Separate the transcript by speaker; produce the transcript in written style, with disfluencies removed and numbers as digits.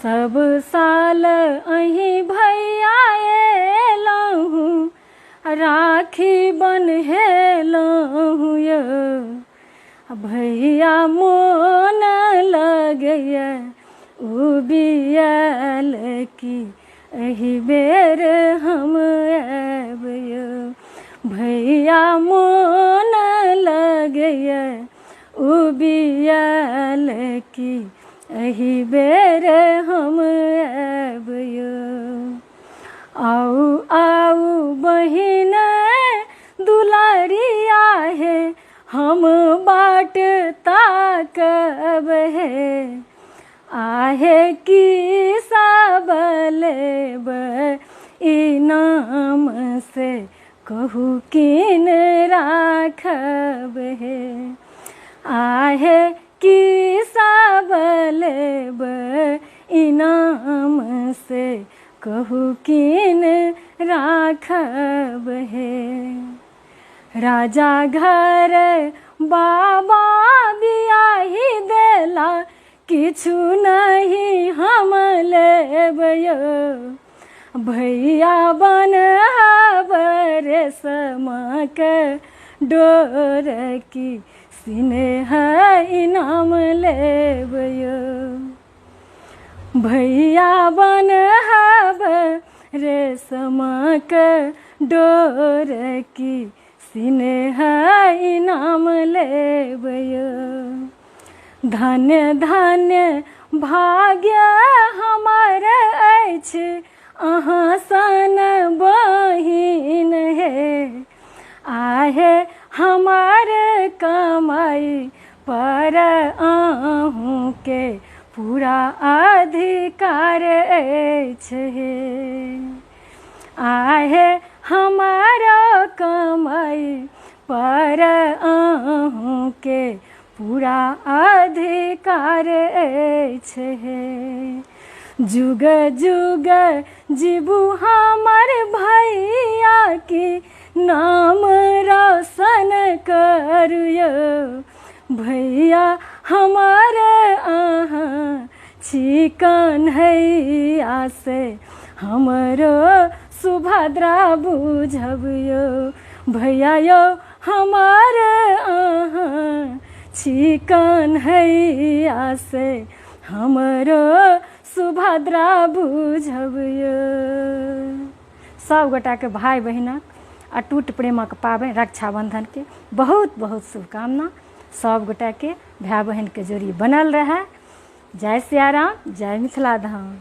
Speaker 1: सब साल अही भैया एलहूँ, राखी बन्हेलहूँ यो। भैया मोन लगैया उबियल की एही बेर हम आएब यो। भैया मोन लगैया उबियल की एही बेर हम आएब यो। आऊ आऊ बहिन दुलारिया है, हम बाट ताकब है। आहे की सबलेब इनाम से कहू किन राखब है। आहे की सबलेब इनाम से कहू किन राखब है। राजा घर बाबा बियाही देला, किछु नहीं हम लेब यो। भैया बनहब रेशमक डोर की स्नेह इनाम लेब यो। भैया बनहब रेशमक डोर की स्नेह इनाम लेब यो। धन्य धन्य भाग्य हमर अछि, अहाँ सन बहिन हे। आहे हमर कमाई पर अहूँ के पूरा अधिकार अछि हे। आहे हमारा कमाई पर अहूँ के पूरा अधिकार अछि हे। जुग जुग जीबू हमर भैया की नाम रोशन करू यो। भैया हमार अहाँ छी कन्हैया से हमरो सुभद्रा बुझब यो। भैया यो हमार अहाँ छी कन्हैया से हमरो सुभद्रा बुझब यो। सब गोटा के भाई बहिनक अटूट प्रेमक पाबनि रक्षाबंधन के बहुत बहुत शुभकामना। सब गोटा के भाई बहन के जोड़ी बनल रहे। जय सिया राम, जय मिथिला धाम।